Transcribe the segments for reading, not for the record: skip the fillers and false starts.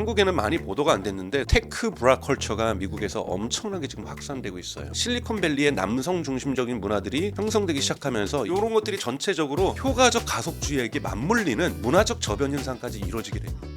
한국에는 많이 보도가 안 됐는데 테크 브라 컬처가 미국에서 엄청나게 지금 확산되고 있어요. 실리콘밸리의 남성 중심적인 문화들이 형성되기 시작하면서 이런 것들이 전체적으로 효과적 가속주의에게 맞물리는 문화적 저변 현상까지 이루어지게 됩니다.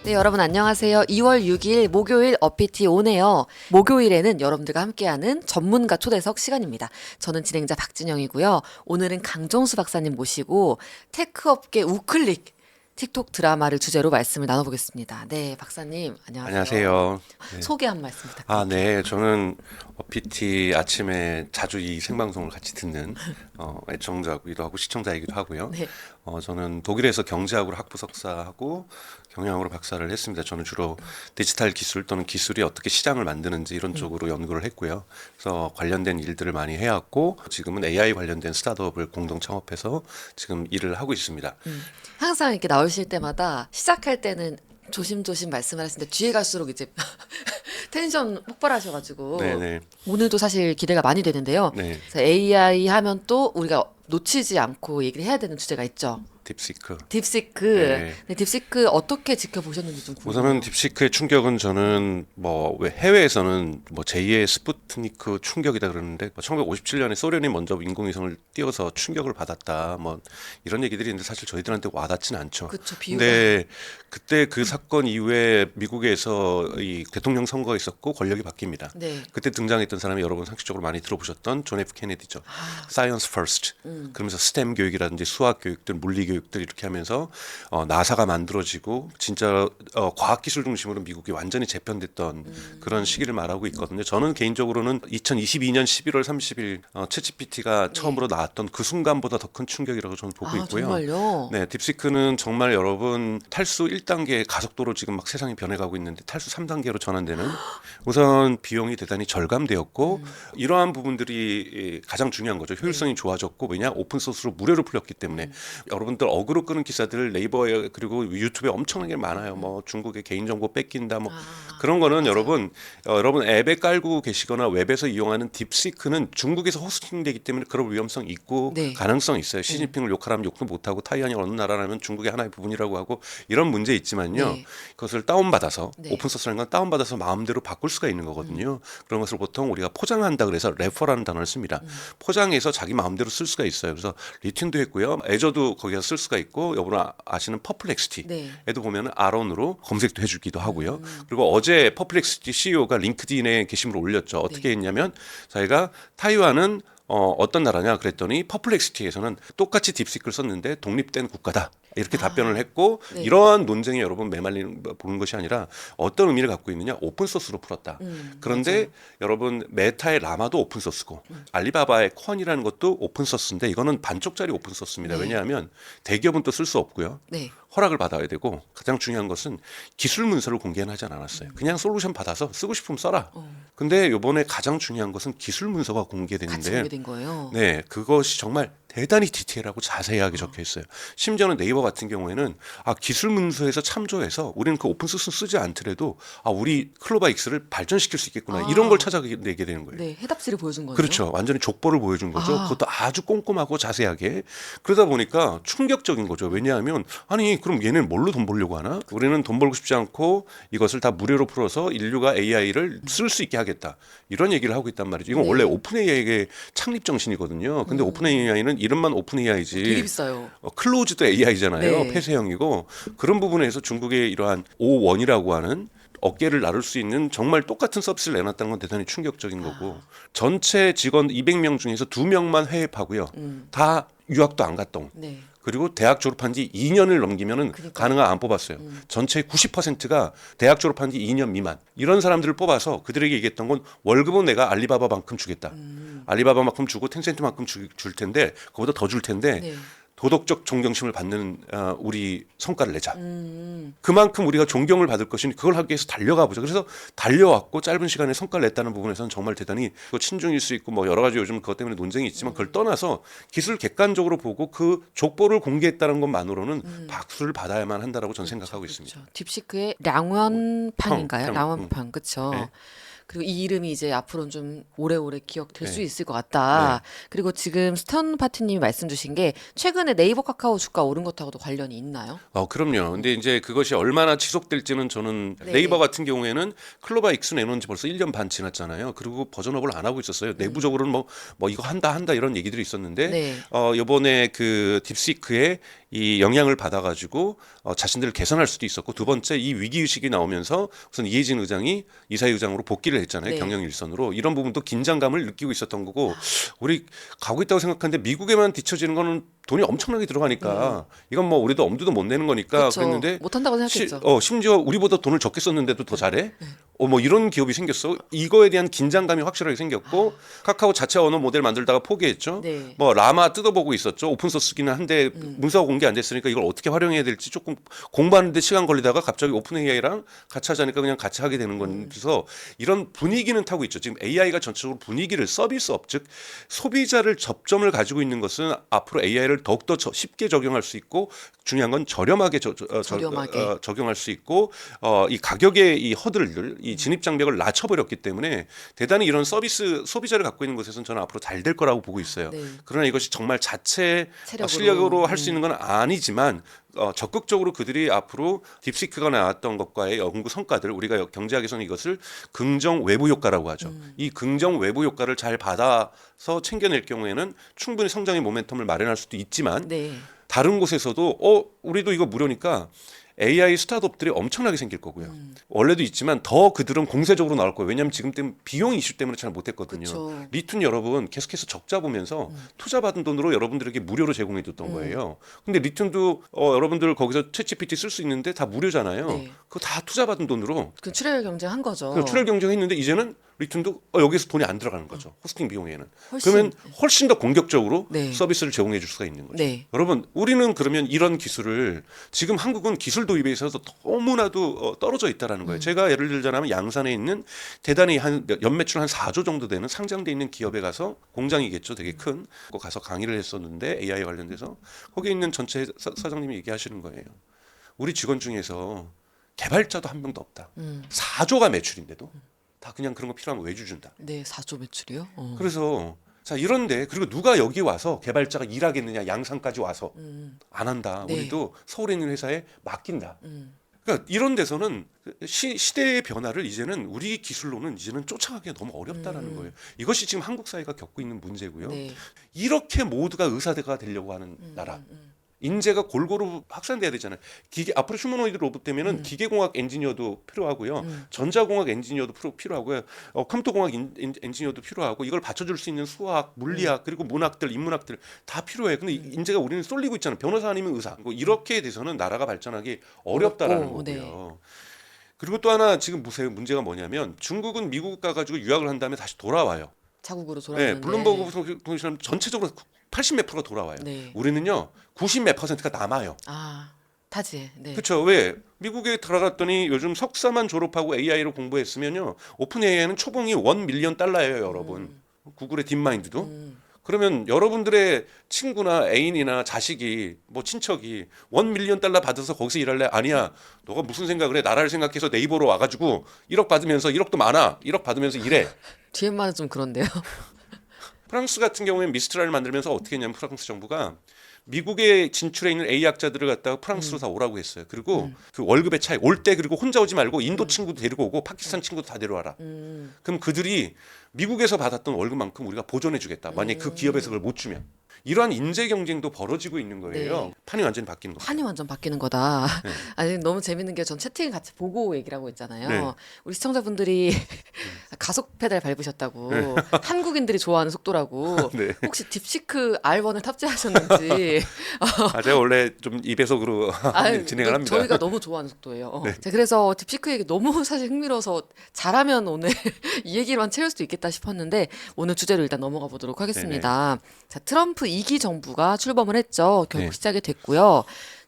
네, 여러분 안녕하세요. 2월 6일 목요일 어피티 오네요. 목요일에는 여러분들과 함께하는 전문가 초대석 시간입니다. 저는 진행자 박진영이고요. 오늘은 강정수 박사님 모시고 테크업계 우클릭 틱톡 드라마를 주제로 말씀을 나눠보겠습니다. 네, 박사님 안녕하세요. 안녕하세요. 네. 소개 한 말씀 부탁드립니다. 네. 저는 어피티 아침에 자주 이 생방송을 같이 듣는 애청자이기도 하고 시청자이기도 하고요. 네. 저는 독일에서 경제학으로 학부 석사하고 경영학으로 박사를 했습니다. 저는 주로 디지털 기술 또는 기술이 어떻게 시장을 만드는지 이런 쪽으로 연구를 했고요. 그래서 관련된 일들을 많이 해왔고 지금은 AI 관련된 스타트업을 공동 창업해서 지금 일을 하고 있습니다. 항상 이렇게 나오실 때마다 시작할 때는 조심조심 말씀을 하시는데 뒤에 갈수록 이제 텐션 폭발하셔가지고 네네. 오늘도 사실 기대가 많이 되는데요. 네. 그래서 AI 하면 또 우리가 놓치지 않고 얘기를 해야 되는 주제가 있죠. 딥시크. 딥시크. 네. 네, 딥시크 어떻게 지켜보셨는지 좀 궁금해요. 우선은 딥시크의 충격은 저는 왜 해외에서는 제2의 스푸트니크 충격이다 그러는데 1957년에 소련이 먼저 인공위성을 띄워서 충격을 받았다 이런 얘기들이 있는데 사실 저희들한테 와닿지는 않죠. 그쵸, 비유가. 근데 그때 그 사건 이후에 미국에서 이 대통령 선거가 있었고 권력이 바뀝니다. 네. 그때 등장했던 사람이 여러분 상식적으로 많이 들어보셨던 존 F 케네디죠. Science First. 그러면서 스템 교육이라든지 수학 교육들, 물리 교육들 이렇게 하면서 나사가 만들어지고 진짜 과학기술 중심으로 미국이 완전히 재편됐던 그런 시기를 말하고 있거든요. 저는 개인적으로는 2022년 11월 30일 챗GPT가 처음으로 나왔던 그 순간보다 더 큰 충격이라고 저는 보고 있고요. 정말요? 네, 딥시크는 정말 여러분 탈수 1단계 가속도로 지금 막 세상이 변해가고 있는데 탈수 3단계로 전환되는 우선 비용이 대단히 절감되었고 이러한 부분들이 가장 중요한 거죠. 효율성이 좋아졌고 왜냐 오픈 소스로 무료로 풀렸기 때문에 여러분들 어그로 끄는 기사들 네이버에 그리고 유튜브에 엄청나게 많아요. 중국의 개인정보 뺏긴다 그런 거는 여러분 앱에 깔고 계시거나 웹에서 이용하는 딥시크는 중국에서 호스팅되기 때문에 그런 위험성이 있고 네. 가능성이 있어요. 시진핑을 욕하라면 욕도 못하고 타이완이 어느 나라라면 중국의 하나의 부분이라고 하고 이런 문제 있지만요. 네. 그것을 다운받아서 네. 오픈소스라는 건 다운받아서 마음대로 바꿀 수가 있는 거거든요. 그런 것을 보통 우리가 포장한다 그래서 레퍼라는 단어를 씁니다. 포장해서 자기 마음대로 쓸 수가 있어요. 그래서 리틴도 했고요. 애저도 거기서 쓸 수가 있고 여러분 아시는 퍼플렉시티에도 네. 보면 아론으로 검색도 해주기도 하고요. 그리고 어제 퍼플렉시티 CEO가 링크드인에 게시물을 올렸죠. 어떻게 했냐면 자기가 타이완은 어떤 나라냐 그랬더니 퍼플렉시티에서는 똑같이 딥시크를 썼는데 독립된 국가다. 이렇게 답변을 했고 네. 이러한 논쟁에 여러분 매말리는 보는 것이 아니라 어떤 의미를 갖고 있느냐 오픈소스로 풀었다. 그런데 맞아요. 여러분 메타의 라마도 오픈소스고 알리바바의 콘이라는 것도 오픈소스인데 이거는 반쪽짜리 오픈소스입니다. 네. 왜냐하면 대기업은 또 쓸 수 없고요. 네. 허락을 받아야 되고 가장 중요한 것은 기술 문서를 공개는 하지 않았어요. 그냥 솔루션 받아서 쓰고 싶으면 써라. 근데 이번에 가장 중요한 것은 기술 문서가 같이 공개되는데 공개된 거예요. 네, 그것이 정말 대단히 디테일하고 자세하게 적혀 있어요. 심지어는 네이버 같은 경우에는 기술 문서에서 참조해서 우리는 그 오픈소스 쓰지 않더라도 우리 클로바익스를 발전시킬 수 있겠구나 이런 걸 찾아내게 되는 거예요. 네, 해답지를 보여준 거죠. 그렇죠. 완전히 족보를 보여준 거죠. 아. 그것도 아주 꼼꼼하고 자세하게. 그러다 보니까 충격적인 거죠. 왜냐하면 그럼 얘는 뭘로 돈 벌려고 하나? 우리는 돈 벌고 싶지 않고 이것을 다 무료로 풀어서 인류가 AI를 쓸 수 있게 하겠다. 이런 얘기를 하고 있단 말이죠. 이건 네. 원래 오픈 AI의 창립 정신이거든요. 근데 오픈 AI는 이름만 오픈 AI지. 되게 비싸요. 클로즈드 AI잖아요. 네. 폐쇄형이고 그런 부분에서 중국의 이러한 O1이라고 하는 어깨를 나를 수 있는 정말 똑같은 서비스를 내놨다는 건 대단히 충격적인 거고 전체 직원 200명 중에서 2명만 해외파고요. 다 유학도 안 갔다 온. 네. 그리고 대학 졸업한 지 2년을 넘기면은 가능한 안 뽑았어요. 전체의 90%가 대학 졸업한 지 2년 미만. 이런 사람들을 뽑아서 그들에게 얘기했던 건 월급은 내가 알리바바만큼 주겠다. 알리바바만큼 주고 텐센트만큼 줄 텐데 그보다 더 줄 텐데 네. 도덕적 존경심을 받는 우리 성과를 내자. 그만큼 우리가 존경을 받을 것이니 그걸 하기 위해서 달려가 보자. 그래서 달려왔고 짧은 시간에 성과를 냈다는 부분에서는 정말 대단히 친중일 수 있고 여러 가지 요즘 그것 때문에 논쟁이 있지만 그걸 떠나서 기술 객관적으로 보고 그 족보를 공개했다는 것만으로는 박수를 받아야만 한다라고 저는 생각하고 있습니다. 딥시크의 량원판인가요? 평. 량원판, 그렇죠. 네. 그리고 이 이름이 이제 앞으로는 좀 오래오래 기억될 수 네. 있을 것 같다. 그리고 지금 스턴 파트님이 말씀 주신 게 최근에 네이버 카카오 주가 오른 것하고도 관련이 있나요? 그럼요. 근데 이제 그것이 얼마나 지속될지는 저는 네. 네이버 같은 경우에는 클로바 익스 내놓은 지 벌써 1년 반 지났잖아요. 그리고 버전업을 안 하고 있었어요. 내부적으로는 뭐 이거 한다 이런 얘기들이 있었는데 네. 요번에 그 딥시크에 이 영향을 받아가지고 자신들을 개선할 수도 있었고 두 번째 이 위기 의식이 나오면서 우선 이해진 의장이 이사회의장으로 복귀를 했잖아요. 네. 경영 일선으로 이런 부분도 긴장감을 느끼고 있었던 거고 우리 가고 있다고 생각하는데 미국에만 뒤처지는 거는 돈이 엄청나게 들어가니까 이건 뭐 우리도 엄두도 못 내는 거니까 그쵸. 그랬는데 못한다고 생각했죠. 심지어 우리보다 돈을 적게 썼는데도 더 잘해? 뭐 이런 기업이 생겼어. 이거에 대한 긴장감이 확실하게 생겼고 카카오 자체 언어 모델 만들다가 포기했죠. 네. 뭐 라마 뜯어보고 있었죠. 오픈 소스기는 한데 문서가 공개 안 됐으니까 이걸 어떻게 활용해야 될지 조금 공부하는데 시간 걸리다가 갑자기 오픈 AI랑 같이 하자니까 그냥 같이 하게 되는 거라서 이런 분위기는 타고 있죠. 지금 AI가 전체적으로 분위기를 서비스업 즉 소비자를 접점을 가지고 있는 것은 앞으로 AI를 더욱더 쉽게 적용할 수 있고 중요한 건 저렴하게 저렴하게. 적용할 수 있고 이 가격의 이 허들들 이 진입 장벽을 낮춰버렸기 때문에 대단히 이런 서비스 소비자를 갖고 있는 곳에서는 저는 앞으로 잘 될 거라고 보고 있어요. 네. 그러나 이것이 정말 자체 체력으로. 실력으로 할 수 있는 건 아니지만 적극적으로 그들이 앞으로 딥시크가 나왔던 것과의 연구 성과들 우리가 경제학에서는 이것을 긍정 외부 효과라고 하죠. 이 긍정 외부 효과를 잘 받아서 챙겨낼 경우에는 충분히 성장의 모멘텀을 마련할 수도 있지만 네. 다른 곳에서도 우리도 이거 무료니까 AI 스타트업들이 엄청나게 생길 거고요. 원래도 있지만 더 그들은 공세적으로 나올 거예요. 왜냐하면 지금 때문에 비용 이슈 때문에 잘 못했거든요. 그쵸. 리툰 여러분 계속해서 적자 보면서 투자 받은 돈으로 여러분들에게 무료로 제공해 줬던 거예요. 근데 리툰도 여러분들 거기서 챗GPT 쓸 수 있는데 다 무료잖아요. 네. 그거 다 투자 받은 돈으로 그 출혈 경쟁한 거죠. 출혈 경쟁했는데 이제는 리툰도 여기서 돈이 안 들어가는 거죠. 호스팅 비용에는. 훨씬. 그러면 훨씬 더 공격적으로 네. 서비스를 제공해 줄 수가 있는 거죠. 네. 여러분 우리는 그러면 이런 기술을 지금 한국은 기술 도입에 있어서 너무나도 떨어져 있다라는 거예요. 제가 예를 들자면 양산에 있는 대단히 연매출 한 4조 정도 되는 상장돼 있는 기업에 가서 공장이겠죠. 되게 큰. 거 가서 강의를 했었는데 AI 관련돼서 거기에 있는 전체 사장님이 얘기하시는 거예요. 우리 직원 중에서 개발자도 한 명도 없다. 4조가 매출인데도 다 그냥 그런 거 필요하면 외주 준다. 네, 4조 매출이요? 그래서 자 이런데 그리고 누가 여기 와서 개발자가 일하겠느냐 양산까지 와서 안 한다. 네. 우리도 서울에 있는 회사에 맡긴다. 그러니까 이런 데서는 시대의 변화를 이제는 우리 기술로는 이제는 쫓아가기가 너무 어렵다라는 거예요. 이것이 지금 한국 사회가 겪고 있는 문제고요. 네. 이렇게 모두가 의사대가 되려고 하는 나라. 인재가 골고루 확산돼야 되잖아요. 앞으로 휴머노이드 로봇 되면은 기계공학 엔지니어도 필요하고요, 전자공학 엔지니어도 필요하고요, 컴퓨터공학 엔지니어도 필요하고 이걸 받쳐줄 수 있는 수학, 물리학 그리고 문학들, 인문학들 다 필요해요. 근데 인재가 우리는 쏠리고 있잖아요. 변호사 아니면 의사. 뭐 이렇게 돼서는 나라가 발전하기 어렵다라는 어렵고, 거고요. 그리고 또 하나 지금 보세요. 문제가 뭐냐면 중국은 미국 가가지고 유학을 한 다음에 다시 돌아와요. 자국으로 네, 돌아오는데. 블룸버그 보시면 전체적으로 80 몇 프로가 돌아와요. 네. 우리는요 90 몇 %가 남아요. 아, 타지. 네. 그렇죠. 왜 미국에 들어갔더니 요즘 석사만 졸업하고 AI로 공부했으면요 오픈 AI는 초봉이 1 밀리언 달러예요, 여러분. 구글의 딥마인드도. 그러면 여러분들의 친구나 애인이나 자식이 뭐 친척이 1 밀리언 달러 받아서 거기서 일할래? 아니야. 너가 무슨 생각을 해? 나라를 생각해서 네이버로 와가지고 1억 받으면서 1억도 많아. 1억 받으면서 일해. 뒤에만은 좀 그런데요. 프랑스 같은 경우에는 미스트랄을 만들면서 어떻게 했냐면 프랑스 정부가 미국에 진출해 있는 A 학자들을 갖다가 프랑스로 다 오라고 했어요. 그리고 그 월급의 차이 올 때 그리고 혼자 오지 말고 인도 친구도 데리고 오고 파키스탄 친구도 다 데려와라. 그럼 그들이 미국에서 받았던 월급만큼 우리가 보존해 주겠다. 만약에 그 기업에서 그걸 못 주면. 이러한 인재 경쟁도 벌어지고 있는 거예요. 네. 판이 완전히 바뀌는 거예요. 판이 완전 바뀌는 거다. 네. 아니 너무 재밌는 게 전 채팅을 같이 보고 얘기를 하고 있잖아요. 네. 우리 시청자분들이 가속 페달 밟으셨다고 한국인들이 좋아하는 속도라고 네. 혹시 딥시크 R1을 탑재하셨는지 제가 원래 좀 이배속으로 아유, 진행을 합니다. 저희가 너무 좋아하는 속도예요. 네. 자, 그래서 딥시크 얘기 너무 사실 흥미로워서 잘하면 오늘 이 얘기로만 채울 수 있겠다 싶었는데 오늘 주제로 일단 넘어가 보도록 하겠습니다. 자, 트럼프 2기 정부가 출범을 했죠. 결국 네. 시작이 됐고요.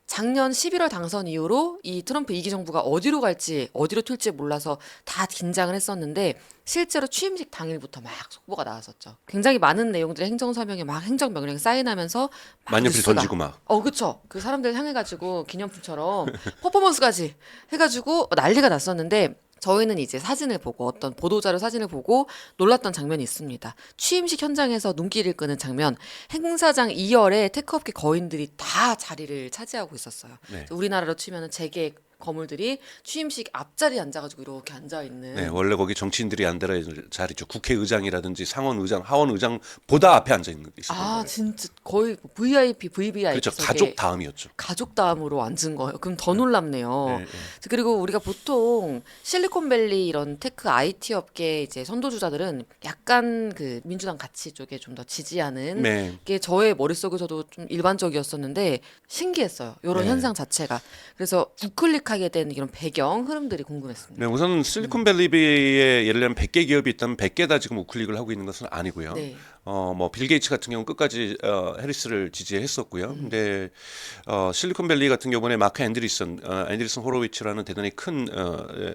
작년 11월 당선 이후로 이 트럼프 2기 정부가 어디로 갈지 어디로 튈지 몰라서 다 긴장을 했었는데 실제로 취임식 당일부터 막 속보가 나왔었죠. 굉장히 많은 내용들의 행정서명에 막 행정명령이 사인하면서 막 만년필 뉴스가. 던지고 막. 그쵸. 그 사람들 향해가지고 기념품처럼 퍼포먼스까지 해가지고 난리가 났었는데 저희는 이제 사진을 보고 어떤 보도자료 사진을 보고 놀랐던 장면이 있습니다. 취임식 현장에서 눈길을 끄는 장면. 행사장 2열에 테크업계 거인들이 다 자리를 차지하고 있었어요. 네. 우리나라로 치면은 재계 거물들이 취임식 앞자리에 앉아가지고 이렇게 앉아 있는. 네, 원래 거기 정치인들이 앉을 자리죠. 국회의장이라든지 상원의장, 하원의장보다 앞에 앉아 있는 있었던 아 거예요. 진짜 거의 VIP, VVIP 그렇죠. 석에 가족 다음이었죠. 가족 다음으로 앉은 거예요. 그럼 더 놀랍네요. 네, 네. 그리고 우리가 보통 실리콘밸리 이런 테크 IT 업계 이제 선도주자들은 약간 그 민주당 가치 쪽에 좀 더 지지하는 네. 게 저의 머릿속에서도 좀 일반적이었었는데 신기했어요. 이런 네. 현상 자체가. 그래서 우클릭하게 된 이런 배경 흐름들이 궁금했습니다. 네, 우선 실리콘밸리에 예를 들면 100개 기업이 있다면 100개 다 지금 우클릭을 하고 있는 것은 아니고요. 네. 뭐 빌 게이츠 같은 경우는 끝까지 해리스를 지지했었고요. 근데 실리콘밸리 같은 경우는 마크 앤드리슨 호로위츠라는 대단히 큰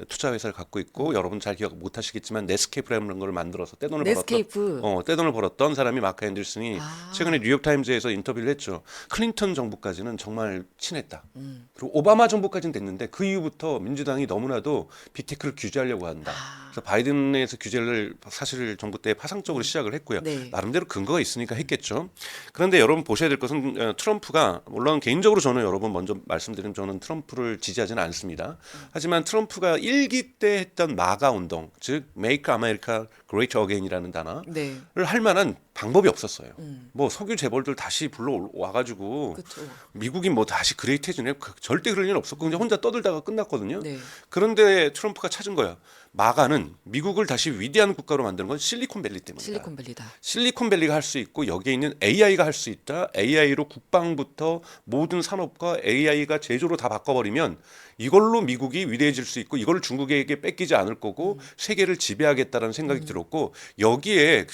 투자 회사를 갖고 있고 여러분 잘 기억 못 하시겠지만 네스케이프라는 걸 만들어서 네스케이프. 떼돈을 벌었던 사람이 마크 앤드리슨이 아. 최근에 뉴욕 타임즈에서 인터뷰를 했죠. 클린턴 정부까지는 정말 친했다. 그리고 오바마 정부까지는 됐는데 그 이후부터 민주당이 너무나도 빅테크를 규제하려고 한다. 그래서 바이든에서 규제를 사실 정부 때 파상적으로 시작을 했고요. 네. 나름대로 근거가 있으니까 했겠죠. 그런데 여러분 보셔야 될 것은 트럼프가 물론 개인적으로 저는 여러분 먼저 말씀드리면 저는 트럼프를 지지하지는 않습니다. 하지만 트럼프가 1기 때 했던 마가 운동, 즉 Make America Great Again이라는 단어를 네. 할 만한 방법이 없었어요. 뭐 석유 재벌들 다시 불러 와가지고 그렇죠. 미국이 뭐 다시 그레이트해지네 절대 그럴 일은 없었고 그냥 혼자 떠들다가 끝났거든요. 네. 그런데 트럼프가 찾은 거야. 마가는 미국을 다시 위대한 국가로 만드는 건 실리콘밸리 때문이다. 실리콘밸리다. 실리콘밸리가 할 수 있고 여기에 있는 AI가 할 수 있다. AI로 국방부터 모든 산업과 AI가 제조로 다 바꿔버리면 이걸로 미국이 위대해질 수 있고 이걸 중국에게 뺏기지 않을 거고 세계를 지배하겠다라는 생각이 들었고 여기에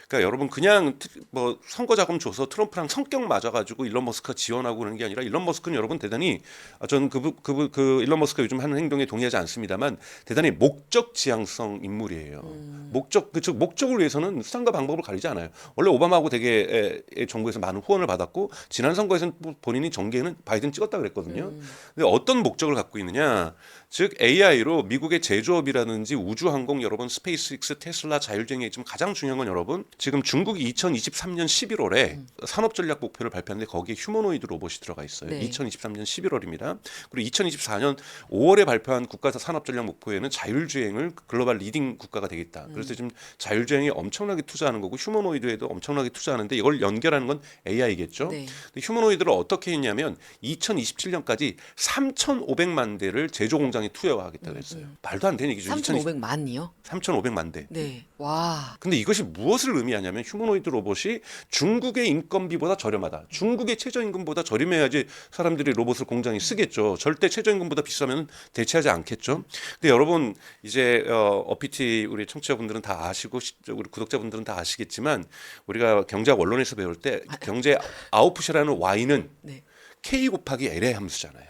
그러니까 여러분 그냥 뭐 선거 자금 줘서 트럼프랑 성격 맞아가지고 일론 머스크가 지원하고 그러는 게 아니라 일론 머스크는 여러분 대단히 저는 그 일론 머스크가 요즘 하는 행동에 동의하지 않습니다만 대단히 목적 지향성 인물이에요. 즉 목적을 위해서는 수단과 방법을 가리지 않아요. 원래 오바마하고 되게 정부에서 많은 후원을 받았고 지난 선거에서는 본인이 정계는 바이든 찍었다 그랬거든요. 근데 어떤 목적을 갖고 있느냐? 즉 AI로 미국의 제조업이라든지 우주항공 여러분 스페이스X, 테슬라, 자율주행에 지금 가장 중요한 건 여러분 지금 중국이 2023년 11월에 산업전략 목표를 발표했는데 거기에 휴머노이드 로봇이 들어가 있어요. 네. 2023년 11월입니다. 그리고 2024년 5월에 발표한 국가사 산업전략 목표에는 자율주행을 글로벌 리딩 국가가 되겠다. 그래서 지금 자율주행에 엄청나게 투자하는 거고 휴머노이드에도 엄청나게 투자하는데 이걸 연결하는 건 AI겠죠. 네. 근데 휴머노이드를 어떻게 했냐면 2027년까지 3,500만 대를 제조 공장에 투여하겠다고 했어요. 말도 안 되는 얘기죠. 3,500만이요? 3,500만 대. 네. 와. 근데 이것이 무엇을 의미하냐면 휴머노이드 로봇이 중국의 인건비보다 저렴하다. 중국의 최저임금보다 저렴해야지 사람들이 로봇을 공장에 쓰겠죠. 절대 최저임금보다 비싸면 대체하지 않겠죠. 근데 여러분 이제 어피티 우리 청취자분들은 다 아시고 우리 구독자분들은 다 아시겠지만 우리가 경제학 원론에서 배울 때 경제 아웃풋이라는 Y는 네. K 곱하기 L의 함수잖아요.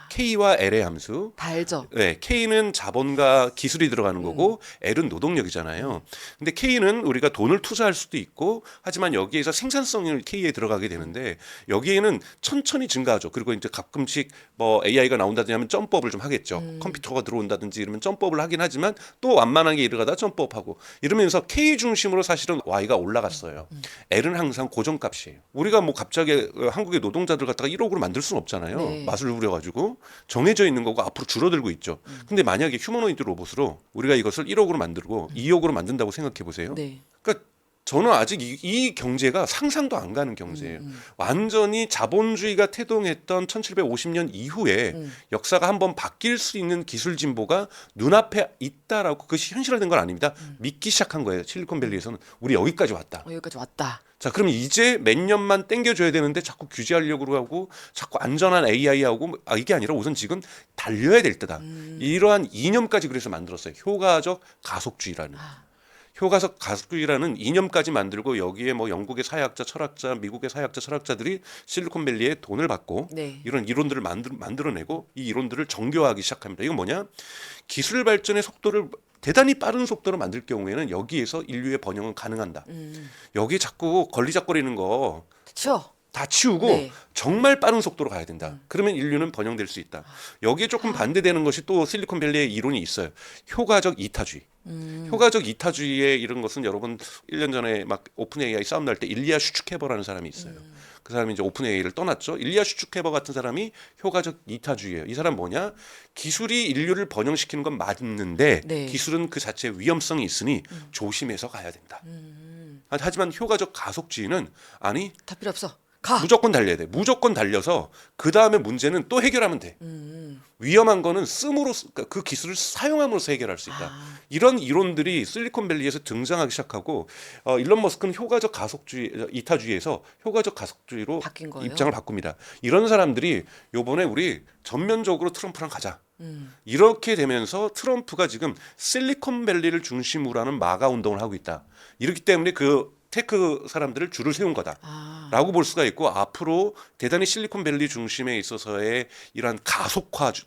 K와 L의 함수. 달죠. 네, K는 자본과 기술이 들어가는 거고 L은 노동력이잖아요. 근데 K는 우리가 돈을 투자할 수도 있고 하지만 여기에서 생산성이 K에 들어가게 되는데 여기에는 천천히 증가하죠. 그리고 이제 가끔씩 뭐 AI가 나온다든지 하면 점프업을 좀 하겠죠. 컴퓨터가 들어온다든지 이러면 점프업을 하긴 하지만 또 완만하게 이르가다 점프업하고 이러면서 K 중심으로 사실은 Y가 올라갔어요. L은 항상 고정값이에요. 우리가 뭐 갑자기 한국의 노동자들 갖다가 1억으로 만들 수는 없잖아요. 네. 맛을 우려가지고 정해져 있는 거고 앞으로 줄어들고 있죠. 근데 만약에 휴머노이드 로봇으로 우리가 이것을 1억으로 만들고 2억으로 만든다고 생각해 보세요. 네. 그러니까 저는 아직 이 경제가 상상도 안 가는 경제예요. 완전히 자본주의가 태동했던 1750년 이후에 역사가 한번 바뀔 수 있는 기술 진보가 눈앞에 있다라고 그것이 현실화된 건 아닙니다. 믿기 시작한 거예요. 실리콘밸리에서는 우리 여기까지 왔다. 여기까지 왔다. 자, 그럼 이제 몇 년만 땡겨줘야 되는데 자꾸 규제하려고 하고 자꾸 안전한 AI하고 이게 아니라 우선 지금 달려야 될 때다. 이러한 이념까지 그래서 만들었어요. 효과적 가속주의라는. 효과적 가속주의라는 이념까지 만들고 여기에 뭐 영국의 사회학자, 철학자, 미국의 사회학자, 철학자들이 실리콘밸리에 돈을 받고 네. 이런 이론들을 만들어내고 이 이론들을 정교화하기 시작합니다. 이건 뭐냐? 기술 발전의 속도를 대단히 빠른 속도로 만들 경우에는 여기에서 인류의 번영은 가능한다. 여기에 자꾸 걸리적거리는 거 그렇죠. 다 치우고 네. 정말 빠른 속도로 가야 된다. 그러면 인류는 번영될 수 있다. 여기에 조금 반대되는 것이 또 실리콘밸리의 이론이 있어요. 효과적 이타주의. 효과적 이타주의의 이런 것은 여러분 1년 전에 막 오픈 AI 싸움 날 때 일리아 슈츠케버라는 사람이 있어요. 그 사람이 이제 오픈 AI를 떠났죠. 일리아 슈츠케버 같은 사람이 효과적 이타주의예요. 이 사람 뭐냐? 기술이 인류를 번영시키는 건 맞는데 네. 기술은 그 자체에 위험성이 있으니 조심해서 가야 된다. 하지만 효과적 가속주의는 아니 다 필요 없어. 가. 무조건 달려야 돼. 무조건 달려서 그 다음에 문제는 또 해결하면 돼. 위험한 거는 그 기술을 사용함으로써 해결할 수 있다. 이런 이론들이 실리콘밸리에서 등장하기 시작하고 일론 머스크는 효과적 가속주의, 이타주의에서 효과적 가속주의로 바뀐 거예요? 입장을 바꿉니다. 이런 사람들이 요번에 우리 전면적으로 트럼프랑 가자. 이렇게 되면서 트럼프가 지금 실리콘밸리를 중심으로 하는 마가 운동을 하고 있다. 이렇기 때문에 그 테크 사람들을 줄을 세운 거다라고 볼 수가 있고 앞으로 대단히 실리콘밸리 중심에 있어서의 이러한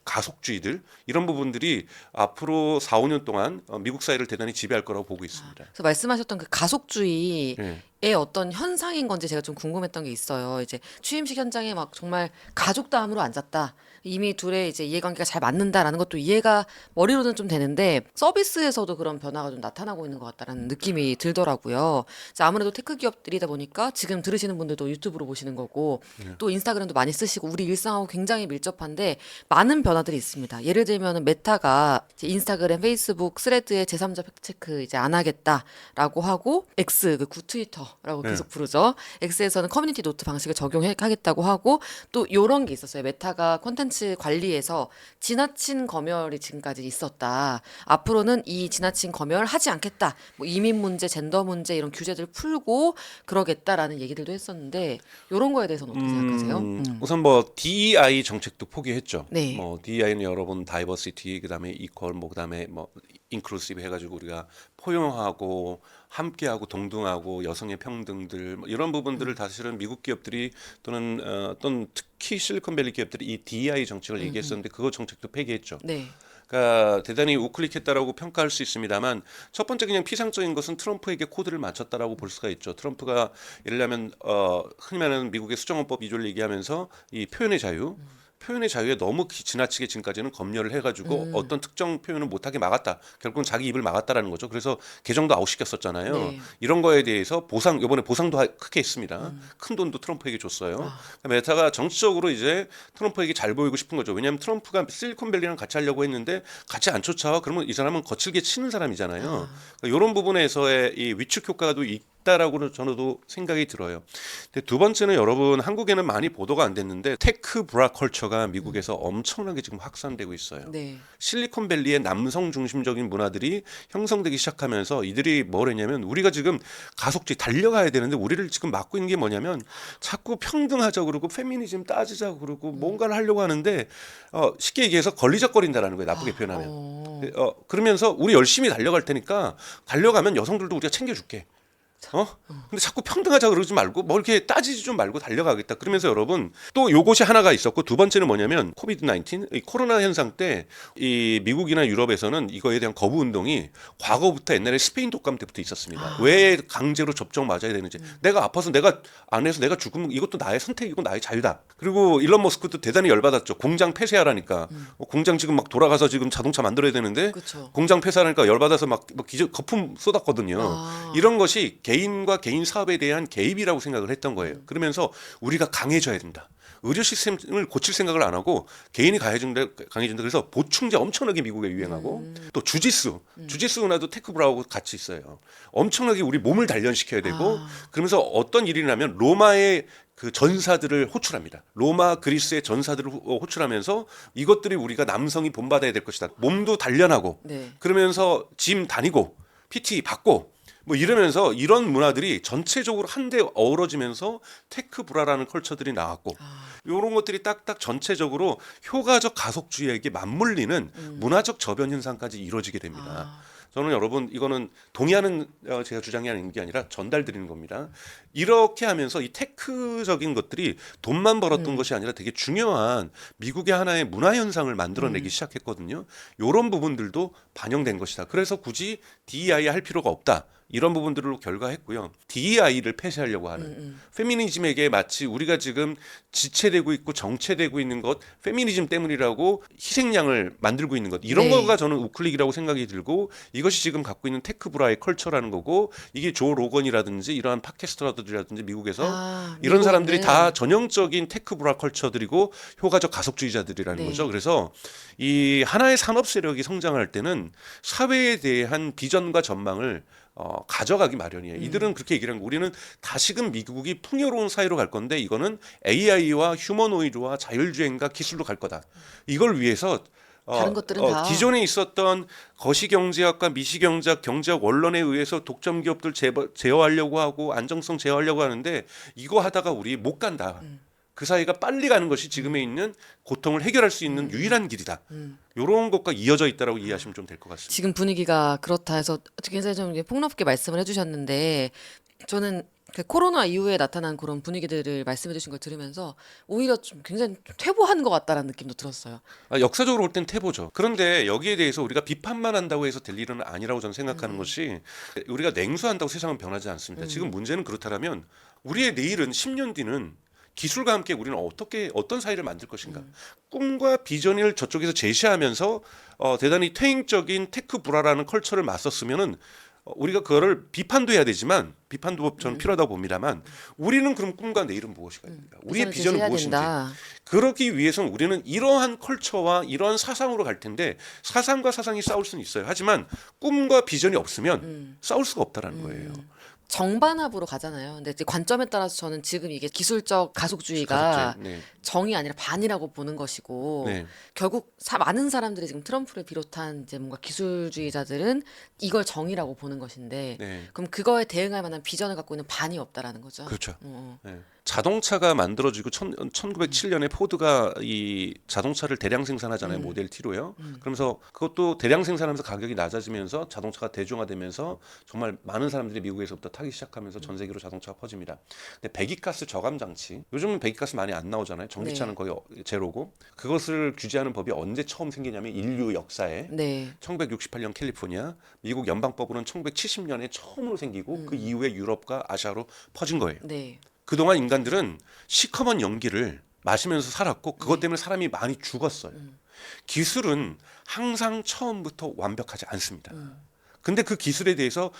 가속주의들 이런 부분들이 앞으로 4, 5년 동안 미국 사회를 대단히 지배할 거라고 보고 있습니다. 그래서 말씀하셨던 그 가속주의의 예. 어떤 현상인 건지 제가 좀 궁금했던 게 있어요. 이제 취임식 현장에 막 정말 가족 다음으로 앉았다. 이미 둘의 이제 이해관계가 잘 맞는다라는 것도 이해가 머리로는 좀 되는데 서비스에서도 그런 변화가 좀 나타나고 있는 것 같다라는 느낌이 들더라고요. 이제 아무래도 테크 기업들이다 보니까 지금 들으시는 분들도 유튜브로 보시는 거고 또 인스타그램도 많이 쓰시고 우리 일상하고 굉장히 밀접한데 많은 변화들이 있습니다. 예를 들면 메타가 이제 인스타그램, 페이스북, 스레드에 제3자 팩트체크 이제 안 하겠다라고 하고 X 그 구 트위터라고 계속 부르죠. X에서는 커뮤니티 노트 방식을 적용하겠다고 하고 또 요런 게 있었어요. 메타가 콘텐츠 관리에서 지나친 검열이 지금까지 있었다. 앞으로는 이 지나친 검열 하지 않겠다. 뭐 이민 문제, 젠더 문제 이런 규제들 풀고 그러겠다라는 얘기들도 했었는데 요런 거에 대해서는 어떻게 생각하세요? 우선 뭐 DEI 정책도 포기했죠. 네. 뭐 DEI는 여러분 다이버시티 그다음에 이퀄 뭐 그다음에 뭐 인클루시브 해가지고 우리가 포용하고 함께하고 동등하고 여성의 평등들 뭐 이런 부분들을 사실은 미국 기업들이 또는 어떤 특히 실리콘밸리 기업들이 이 DEI 정책을 얘기했었는데 그거 정책도 폐기했죠. 네. 그러니까 대단히 우클릭했다라고 평가할 수 있습니다만 첫 번째 그냥 피상적인 것은 트럼프에게 코드를 맞췄다라고 볼 수가 있죠. 트럼프가 예를 들면 흔히 말하는 미국의 수정헌법 2조를 얘기하면서 이 표현의 자유 표현의 자유에 너무 지나치게 지금까지는 검열을 해가지고 어떤 특정 표현을 못하게 막았다. 결국은 자기 입을 막았다라는 거죠. 그래서 개정도 아웃시켰었잖아요. 네. 이런 거에 대해서 이번에 보상도 크게 했습니다. 큰 돈도 트럼프에게 줬어요. 메타가 정치적으로 이제 트럼프에게 잘 보이고 싶은 거죠. 왜냐하면 트럼프가 실리콘밸리랑 같이 하려고 했는데 같이 안 쫓아와. 그러면 이 사람은 거칠게 치는 사람이잖아요. 그러니까 이런 부분에서의 이 위축 효과도 있다라고는 저도 생각이 들어요. 근데 두 번째는 여러분 한국에는 많이 보도가 안 됐는데 테크 브라 컬처가 미국에서 엄청나게 지금 확산되고 있어요. 네. 실리콘밸리의 남성 중심적인 문화들이 형성되기 시작하면서 이들이 뭘 했냐면 우리가 지금 가속주의 달려가야 되는데 우리를 지금 막고 있는 게 뭐냐면 자꾸 평등하자 그러고 페미니즘 따지자 그러고 뭔가를 하려고 하는데 쉽게 얘기해서 걸리적거린다라는 거예요. 나쁘게 표현하면. 그러면서 우리 열심히 달려갈 테니까 달려가면 여성들도 우리가 챙겨줄게. 근데 자꾸 평등하자 그러지 말고 뭐 이렇게 따지지 좀 말고 달려가겠다. 그러면서 여러분 또 요것이 하나가 있었고 두 번째는 뭐냐면 코비드 19 이 코로나 현상 때 이 미국이나 유럽에서는 이거에 대한 거부 운동이 과거부터 옛날에 스페인 독감 때부터 있었습니다. 왜 강제로 접종 맞아야 되는지. 내가 아파서 내가 안 해서 내가 죽으면 이것도 나의 선택이고 나의 자유다. 그리고 일론 머스크도 대단히 열받았죠. 공장 폐쇄하라니까. 공장 지금 막 돌아가서 지금 자동차 만들어야 되는데 그쵸. 공장 폐쇄하니까 열받아서 막 거품 쏟았거든요. 이런 것이 개인과 개인 사업에 대한 개입이라고 생각을 했던 거예요. 그러면서 우리가 강해져야 된다. 의료 시스템을 고칠 생각을 안 하고 개인이 강해진다. 그래서 보충제 엄청나게 미국에 유행하고 또 주짓수 문화도 테크브라하고 같이 있어요. 엄청나게 우리 몸을 단련시켜야 되고 그러면서 어떤 일이 나면 로마의 그 전사들을 호출합니다. 로마, 그리스의 전사들을 호출하면서 이것들이 우리가 남성이 본받아야 될 것이다. 몸도 단련하고 네. 그러면서 짐 다니고 PT 받고 뭐 이러면서 이런 문화들이 전체적으로 한데 어우러지면서 테크 브라라는 컬처들이 나왔고 이런 것들이 딱딱 전체적으로 효과적 가속주의에게 맞물리는 문화적 저변 현상까지 이루어지게 됩니다. 저는 여러분 이거는 동의하는 제가 주장이 아닌 게 아니라 전달드리는 겁니다. 이렇게 하면서 이 테크적인 것들이 돈만 벌었던 것이 아니라 되게 중요한 미국의 하나의 문화 현상을 만들어내기 시작했거든요. 이런 부분들도 반영된 것이다. 그래서 굳이 DEI 할 필요가 없다. 이런 부분들로 결과했고요. DEI를 폐쇄하려고 하는 페미니즘에게 마치 우리가 지금 지체되고 있고 정체되고 있는 것 페미니즘 때문이라고 희생양을 만들고 있는 것 이런 네. 거가 저는 우클릭이라고 생각이 들고 이것이 지금 갖고 있는 테크브라의 컬처라는 거고 이게 조 로건이라든지 이러한 팟캐스터라든지 미국에서 이런 미국에 사람들이 있는. 다 전형적인 테크브라 컬처들이고 효과적 가속주의자들이라는 네. 거죠. 그래서 이 하나의 산업 세력이 성장할 때는 사회에 대한 비전과 전망을 가져가기 마련이에요. 이들은 그렇게 얘기를 한 거. 우리는 다시금 미국이 풍요로운 사회로 갈 건데 이거는 AI와 휴머노이드와 자율주행과 기술로 갈 거다. 이걸 위해서 다른 것들은 다. 기존에 있었던 거시경제학과 미시경제학 경제학 원론에 의해서 독점 기업들 제어하려고 하고 안정성 제어하려고 하는데 이거 하다가 우리 못 간다. 그 사회가 빨리 가는 것이 지금에 있는 고통을 해결할 수 있는 유일한 길이다. 이런 것과 이어져 있다라고 이해하시면 좀 될 것 같습니다. 지금 분위기가 그렇다 해서 굉장히 좀 이렇게 폭넓게 말씀을 해주셨는데 저는 그 코로나 이후에 나타난 그런 분위기들을 말씀해 주신 걸 들으면서 오히려 좀 굉장히 좀 퇴보한 것 같다라는 느낌도 들었어요. 역사적으로 볼 땐 태보죠. 그런데 여기에 대해서 우리가 비판만 한다고 해서 될 일은 아니라고 저는 생각하는 것이 우리가 냉소한다고 세상은 변하지 않습니다. 지금 문제는 그렇다면 우리의 내일은 10년 뒤는 기술과 함께 우리는 어떤 사회를 만들 것인가 꿈과 비전을 저쪽에서 제시하면서 대단히 퇴행적인 테크 불화라는 컬처를 맞섰으면은 우리가 그거를 비판도 해야 되지만 비판도 저는 필요하다고 봅니다만 우리는 그럼 꿈과 내일은 무엇인가 됩니까? 우리의 비전은 제시해야 무엇인지 된다. 그러기 위해서는 우리는 이러한 컬처와 이러한 사상으로 갈 텐데 사상과 사상이 싸울 수는 있어요. 하지만 꿈과 비전이 없으면 싸울 수가 없다라는 거예요. 정반합으로 가잖아요. 근데 이제 관점에 따라서 저는 지금 이게 기술적 가속주의가 가속주의. 네. 정이 아니라 반이라고 보는 것이고 네. 결국 많은 사람들이 지금 트럼프를 비롯한 이제 뭔가 기술주의자들은 이걸 정이라고 보는 것인데 네. 그럼 그거에 대응할 만한 비전을 갖고 있는 반이 없다라는 거죠. 그렇죠. 어. 네. 자동차가 만들어지고 1907년에 포드가 이 자동차를 대량 생산하잖아요. 모델 T로요. 그러면서 그것도 대량 생산하면서 가격이 낮아지면서 자동차가 대중화되면서 정말 많은 사람들이 미국에서부터 타기 시작하면서 전 세계로 자동차가 퍼집니다. 근데 배기가스 저감 장치 요즘은 배기가스 많이 안 나오잖아요. 전기차는 거의 제로고 그것을 규제하는 법이 언제 처음 생기냐면 인류 역사에 네. 1968년 캘리포니아, 미국 연방법으로는 1970년에 처음으로 생기고 그 이후에 유럽과 아시아로 퍼진 거예요. 네. 그동안 인간들은 시커먼 연기를 마시면서 살았고 그것 때문에 사람이 많이 죽었어요. 기술은 항상 처음부터 완벽하지 않습니다. 근데 그 기술에 대해서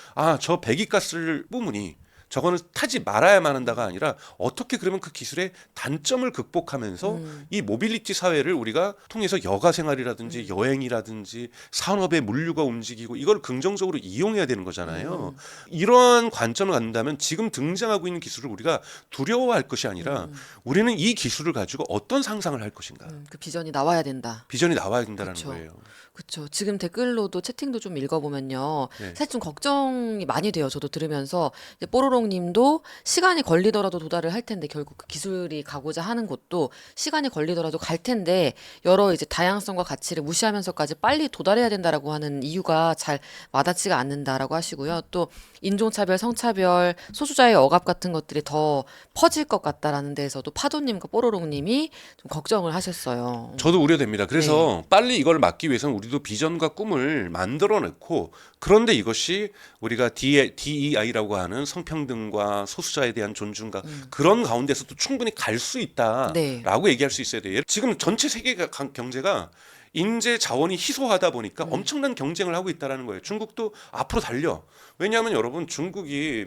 저 배기가스를 뿜으니 저거는 타지 말아야만 한다가 아니라 어떻게 그러면 그 기술의 단점을 극복하면서 이 모빌리티 사회를 우리가 통해서 여가 생활이라든지 여행이라든지 산업의 물류가 움직이고 이걸 긍정적으로 이용해야 되는 거잖아요. 이러한 관점을 갖는다면 지금 등장하고 있는 기술을 우리가 두려워할 것이 아니라 우리는 이 기술을 가지고 어떤 상상을 할 것인가. 그 비전이 나와야 된다. 비전이 나와야 된다는 그쵸. 거예요. 그렇죠. 지금 댓글로도 채팅도 좀 읽어보면요. 네. 사실 좀 걱정이 많이 돼요. 저도 들으면서 이제 뽀로롱님도 시간이 걸리더라도 도달을 할 텐데 결국 그 기술이 가고자 하는 곳도 시간이 걸리더라도 갈 텐데 여러 이제 다양성과 가치를 무시하면서까지 빨리 도달해야 된다라고 하는 이유가 잘 와닿지가 않는다라고 하시고요. 또 인종차별, 성차별, 소수자의 억압 같은 것들이 더 퍼질 것 같다라는 데에서도 파도님과 뽀로롱님이 좀 걱정을 하셨어요. 저도 우려됩니다. 그래서 빨리 이걸 막기 위해서는 우리도 비전과 꿈을 만들어내고 그런데 이것이 우리가 DEI라고 하는 성평등과 소수자에 대한 존중과 그런 가운데서도 충분히 갈 수 있다라고 네. 얘기할 수 있어야 돼요. 지금 전체 세계 경제가 인재 자원이 희소하다 보니까 엄청난 경쟁을 하고 있다는 거예요. 중국도 앞으로 달려. 왜냐하면 여러분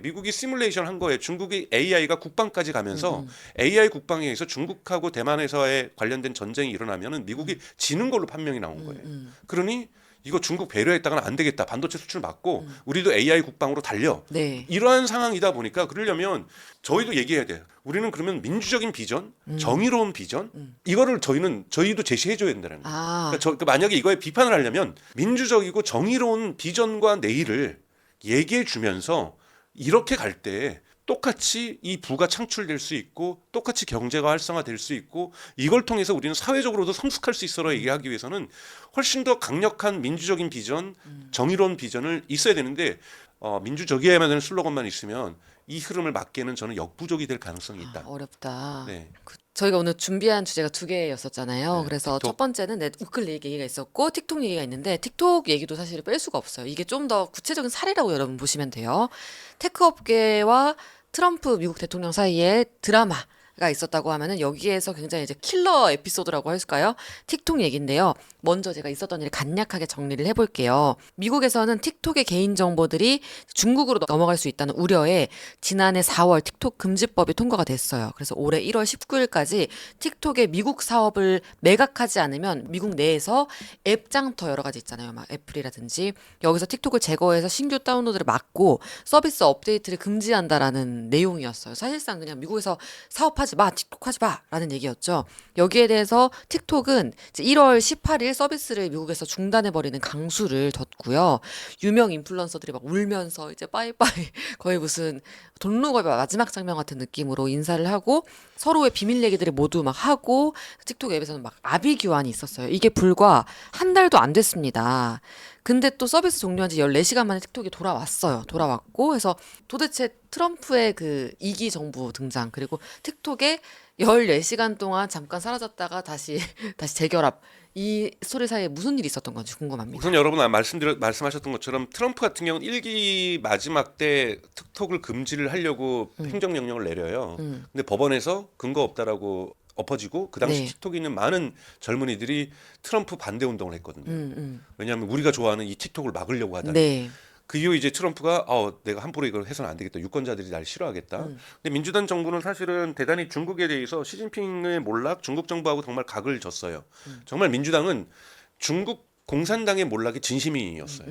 미국이 시뮬레이션 한 거예요. 중국이 AI가 국방까지 가면서 AI 국방에 의해서 중국하고 대만에서의 관련된 전쟁이 일어나면은 미국이 지는 걸로 판명이 나온 거예요. 그러니 이거 중국 배려했다가는 안 되겠다. 반도체 수출 막고 우리도 AI 국방으로 달려. 네. 이러한 상황이다 보니까 그러려면 저희도 얘기해야 돼요. 우리는 그러면 민주적인 비전, 정의로운 비전 이거를 저희도 제시해줘야 된다는 거예요. 그러니까 만약에 이거에 비판을 하려면 민주적이고 정의로운 비전과 내일을 얘기해 주면서 이렇게 갈 때 똑같이 이 부가 창출될 수 있고 똑같이 경제가 활성화될 수 있고 이걸 통해서 우리는 사회적으로도 성숙할 수 있어라 얘기하기 위해서는 훨씬 더 강력한 민주적인 비전, 정의로운 비전을 있어야 되는데 민주적이어야만 되는 슬로건만 있으면 이 흐름을 막기에는 저는 역부족이 될 가능성이 아, 있다. 어렵다. 네. 저희가 오늘 준비한 주제가 두 개였었잖아요. 네, 그래서 틱톡. 첫 번째는 우클릭 얘기가 있었고 틱톡 얘기가 있는데 틱톡 얘기도 사실 뺄 수가 없어요. 이게 좀 더 구체적인 사례라고 여러분 보시면 돼요. 테크 업계와 트럼프 미국 대통령 사이에 드라마가 있었다고 하면은 여기에서 굉장히 이제 킬러 에피소드라고 할까요? 틱톡 얘기인데요. 먼저 제가 있었던 일을 간략하게 정리를 해볼게요. 미국에서는 틱톡의 개인 정보들이 중국으로 넘어갈 수 있다는 우려에 지난해 4월 틱톡 금지법이 통과가 됐어요. 그래서 올해 1월 19일까지 틱톡의 미국 사업을 매각하지 않으면 미국 내에서 앱 장터 여러 가지 있잖아요. 막 애플이라든지 여기서 틱톡을 제거해서 신규 다운로드를 막고 서비스 업데이트를 금지한다라는 내용이었어요. 사실상 그냥 미국에서 사업하지 마, 틱톡 하지 마라는 얘기였죠. 여기에 대해서 틱톡은 이제 1월 18일 서비스를 미국에서 중단해버리는 강수를 뒀고요. 유명 인플루언서들이 막 울면서 이제 빠이빠이 거의 무슨 돈루거의 마지막 장면 같은 느낌으로 인사를 하고 서로의 비밀 얘기들을 모두 막 하고 틱톡 앱에서는 막 아비 교환이 있었어요. 이게 불과 한 달도 안 됐습니다. 근데 또 서비스 종료한 지 14시간 만에 틱톡이 돌아왔어요. 돌아왔고 해서 도대체 트럼프의 그 2기 정부 등장 그리고 틱톡에 14시간 동안 잠깐 사라졌다가 다시 재결합 이 스토리 사이에 무슨 일이 있었던 건지 궁금합니다. 우선 여러분 말씀하셨던 것처럼 트럼프 같은 경우는 1기 마지막 때 틱톡을 금지를 하려고 행정명령을 내려요. 근데 법원에서 근거 없다라고 엎어지고 그 당시 네. 틱톡에 있는 많은 젊은이들이 트럼프 반대 운동을 했거든요. 왜냐하면 우리가 좋아하는 이 틱톡을 막으려고 하다. 네. 그 이후 이제 트럼프가 내가 함부로 이걸 해서는 안 되겠다. 유권자들이 날 싫어하겠다. 근데 민주당 정부는 사실은 대단히 중국에 대해서 시진핑의 몰락, 중국 정부하고 정말 각을 졌어요. 정말 민주당은 중국 공산당의 몰락이 진심이었어요.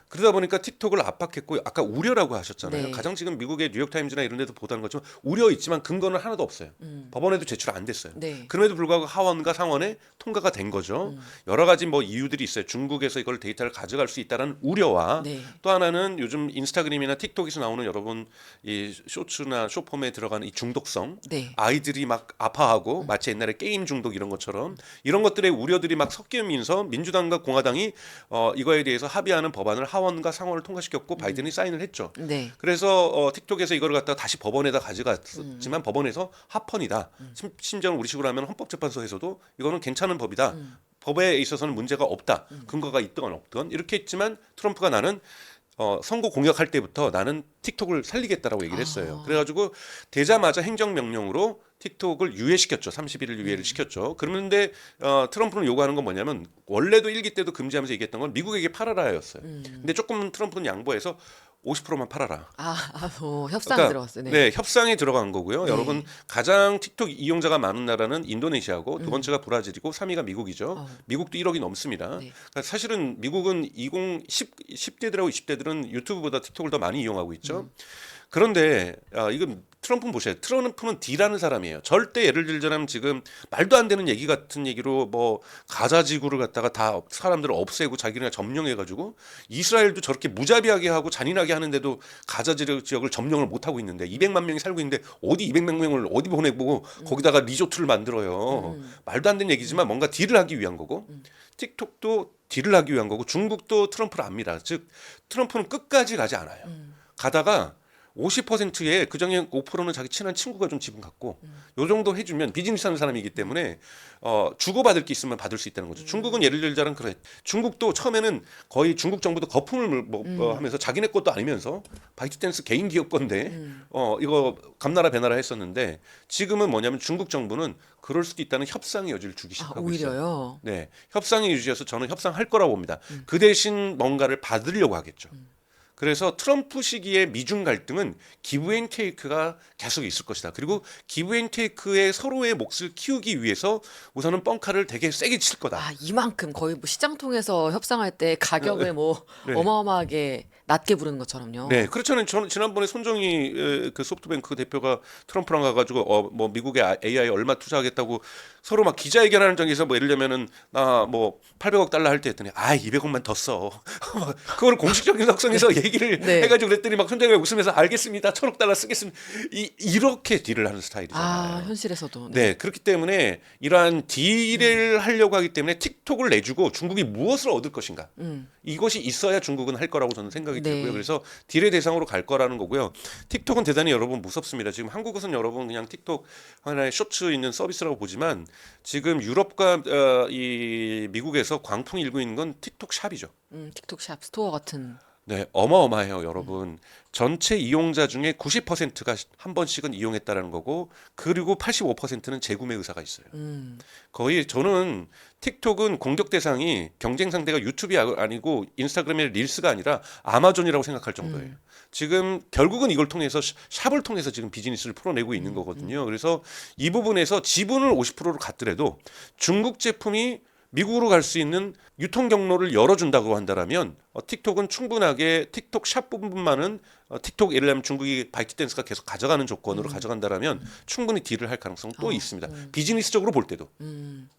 그러다 보니까 틱톡을 압박했고 아까 우려라고 하셨잖아요. 네. 가장 지금 미국의 뉴욕타임즈나 이런 데도 보도하는 것처럼 우려 있지만 근거는 하나도 없어요. 법원에도 제출 안 됐어요. 네. 그럼에도 불구하고 하원과 상원에 통과가 된 거죠. 여러 가지 뭐 이유들이 있어요. 중국에서 이걸 데이터를 가져갈 수 있다는 우려와 네. 또 하나는 요즘 인스타그램이나 틱톡에서 나오는 여러분 이 쇼츠나 쇼폼에 들어가는 이 중독성 네. 아이들이 막 아파하고 마치 옛날에 게임 중독 이런 것처럼 이런 것들의 우려들이 막 섞이면서 민주당과 공화당이 이거에 대해서 합의하는 법안을 하원과 상원을 통과시켰고 바이든이 사인을 했죠. 네. 그래서 틱톡에서 이걸 갖다가 다시 법원에다 가져갔지만 법원에서 합헌이다. 심지어 우리 식으로 하면 헌법재판소에서도 이거는 괜찮은 법이다. 법에 있어서는 문제가 없다. 근거가 있든 없든 이렇게 했지만 트럼프가 나는 선거 공약할 때부터 나는 틱톡을 살리겠다라고 얘기를 했어요. 그래가지고 되자마자 행정명령으로 틱톡을 유예시켰죠. 31일 유예를 시켰죠. 그런데 트럼프는 요구하는 건 뭐냐면 원래도 1기 때도 금지하면서 얘기했던 건 미국에게 팔아라였어요. 근데 조금 트럼프는 양보해서 50%만 팔아라. 협상 그러니까, 들어갔어요. 네. 네, 협상에 들어간 거고요. 네. 여러분 가장 틱톡 이용자가 많은 나라는 인도네시아고 두 번째가 브라질이고 3위가 미국이죠. 미국도 1억이 넘습니다. 네. 그러니까 사실은 미국은 10대들하고 20대들은 유튜브보다 틱톡을 더 많이 이용하고 있죠. 그런데 이건 트럼프는 보셔요. 트럼프는 D라는 사람이에요. 절대 예를 들자면 지금 말도 안 되는 얘기 같은 얘기로 뭐 가자 지구를 갖다가 다 사람들을 없애고 자기네가 점령해가지고 이스라엘도 저렇게 무자비하게 하고 잔인하게 하는데도 가자 지역을 점령을 못 하고 있는데 200만 명이 살고 있는데 어디 200만 명을 어디 보내고 거기다가 리조트를 만들어요. 말도 안 되는 얘기지만 뭔가 딜을 하기 위한 거고 틱톡도 딜을 하기 위한 거고 중국도 트럼프를 압니다. 즉 트럼프는 끝까지 가지 않아요. 가다가 50%에 그중에 5%는 자기 친한 친구가 좀 지분 갖고 요 정도 해주면 비즈니스 하는 사람이기 때문에 주고받을 게 있으면 받을 수 있다는 거죠. 중국은 예를 들자면 그래. 중국도 처음에는 거의 중국 정부도 거품을 하면서 자기네 것도 아니면서 바이트댄스 개인 기업 건데 이거 감나라 배나라 했었는데 지금은 뭐냐면 중국 정부는 그럴 수도 있다는 협상의 여지를 주기 시작하고 있어요. 오히려요. 네, 협상의 여지여서 저는 협상할 거라고 봅니다. 그 대신 뭔가를 받으려고 하겠죠. 그래서 트럼프 시기의 미중 갈등은 기브앤테이크가 계속 있을 것이다. 그리고 기브앤테이크의 서로의 몫을 키우기 위해서 우선은 뻥카를 되게 세게 칠 거다. 이만큼 거의 뭐 시장 통해서 협상할 때 가격을 뭐 네. 어마어마하게 낮게 부르는 것처럼요. 네, 그렇잖아요. 저는 지난번에 손정희 그 소프트뱅크 대표가 트럼프랑 가가지고 뭐 미국에 AI 얼마 투자하겠다고 서로 막 기자회견하는 장에서 뭐 예를 들면은 나 뭐 800억 달러 할 때 했더니 200억만 더 써. 그걸 공식적인 석상에서 얘기를 네. 해가지고 그랬더니 막 손정이 웃으면서 알겠습니다. 1,000억 달러 쓰겠습니다. 이렇게 딜을 하는 스타일이잖아요. 아, 현실에서도. 네, 그렇기 때문에 이러한 딜을 하려고 하기 때문에 틱톡을 내주고 중국이 무엇을 얻을 것인가. 이것이 있어야 중국은 할 거라고 저는 생각이 네. 들고요. 그래서 딜의 대상으로 갈 거라는 거고요. 틱톡은 대단히 여러분 무섭습니다. 지금 한국은 여러분 그냥 틱톡 하나의 쇼츠 있는 서비스라고 보지만 지금 유럽과 이 미국에서 광풍이 일고 있는 건 틱톡 샵이죠. 틱톡 샵 스토어 같은. 네, 어마어마해요, 여러분. 전체 이용자 중에 90%가 한 번씩은 이용했다라는 거고, 그리고 85%는 재구매 의사가 있어요. 거의 저는 틱톡은 공격 대상이 경쟁 상대가 유튜브이 아니고 인스타그램의 릴스가 아니라 아마존이라고 생각할 정도예요. 지금 결국은 이걸 통해서 샵을 통해서 지금 비즈니스를 풀어내고 있는 거거든요. 그래서 이 부분에서 지분을 50%로 갖더라도 중국 제품이 미국으로 갈 수 있는 유통 경로를 열어준다고 한다면 틱톡은 충분하게 틱톡 샵 부분만은 틱톡 예를 들면 중국이 바이트댄스가 계속 가져가는 조건으로 가져간다면 충분히 딜을 할 가능성 또 있습니다. 비즈니스적으로 볼 때도.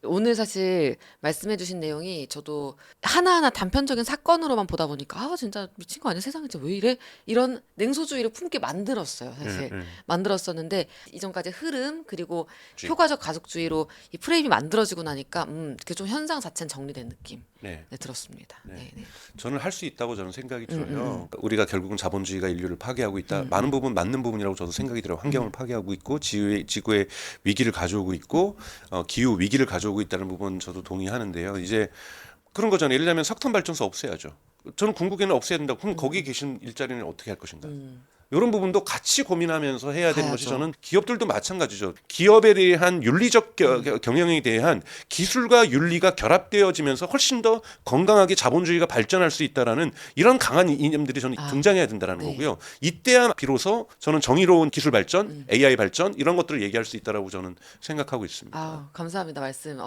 오늘 사실 말씀해주신 내용이 저도 하나하나 단편적인 사건으로만 보다 보니까 아 진짜 미친 거 아니야 세상에 진짜 왜 이래 이런 냉소주의를 품게 만들었어요 사실 만들었었는데 이전까지 흐름 그리고 효과적 가족주의로 이 프레임이 만들어지고 나니까 그게 좀 현상 자체는 정리된 느낌 네. 네, 들었습니다. 네. 네. 저는 할 수 있다고 저는 생각이 들어요. 우리가 결국은 자본주의가 인류를 파괴하고 있다. 많은 부분 맞는 부분이라고 저도 생각이 들어요. 환경을 파괴하고 있고 지구의 위기를 가져오고 있고 기후 위기를 가져오고 있다는 부분 저도 동의하는데요. 이제 그런 거잖아요. 예를 들면 석탄 발전소 없애야죠. 저는 궁극에는 없애야 된다고. 그럼 거기 계신 일자리는 어떻게 할 것인가? 이런 부분도 같이 고민하면서 해야 되는 것이 가야죠. 저는 기업들도 마찬가지죠. 기업에 대한 윤리적 경영에 대한 기술과 윤리가 결합되어지면서 훨씬 더 건강하게 자본주의가 발전할 수 있다라는 이런 강한 이념들이 저는 등장해야 된다라는 네. 거고요. 이때야 비로소 저는 정의로운 기술 발전, AI 발전 이런 것들을 얘기할 수 있다라고 저는 생각하고 있습니다. 아 감사합니다 말씀.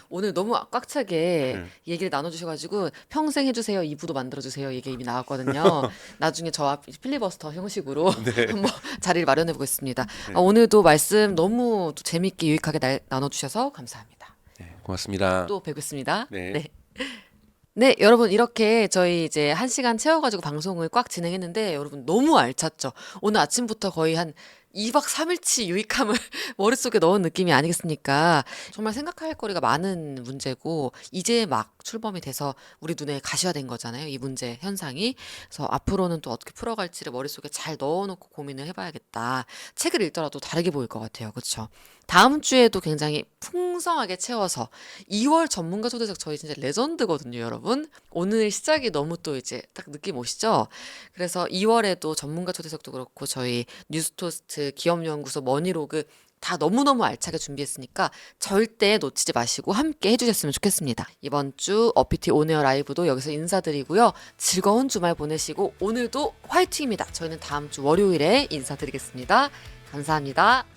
오늘 너무 꽉 차게 얘기를 나눠주셔가지고 평생 해주세요 2부도 만들어주세요 얘기 이미 나왔거든요. 나중에 저와 필리버스터 형식으로 한번 자리를 마련해 보겠습니다. 오늘도 말씀 너무 또 재밌게 유익하게 나눠주셔서 감사합니다. 네, 고맙습니다. 또 뵙겠습니다. 네. 네. 네, 여러분 이렇게 저희 이제 1시간 채워가지고 방송을 꽉 진행했는데 여러분 너무 알찼죠? 오늘 아침부터 거의 한 2박 3일치 유익함을 머릿속에 넣은 느낌이 아니겠습니까? 정말 생각할 거리가 많은 문제고 이제 막 출범이 돼서 우리 눈에 가시화된 거잖아요. 이 문제 현상이. 그래서 앞으로는 또 어떻게 풀어갈지를 머릿속에 잘 넣어놓고 고민을 해봐야겠다. 책을 읽더라도 다르게 보일 것 같아요. 그렇죠? 다음 주에도 굉장히 풍성하게 채워서 2월 전문가 초대석 저희 진짜 레전드거든요, 여러분. 오늘 시작이 너무 또 이제 딱 느낌 오시죠? 그래서 2월에도 전문가 초대석도 그렇고 저희 뉴스토스트 기업연구소 머니로그 다 너무너무 알차게 준비했으니까 절대 놓치지 마시고 함께 해주셨으면 좋겠습니다. 이번 주 어피티 온에어 라이브도 여기서 인사드리고요. 즐거운 주말 보내시고 오늘도 화이팅입니다. 저희는 다음 주 월요일에 인사드리겠습니다. 감사합니다.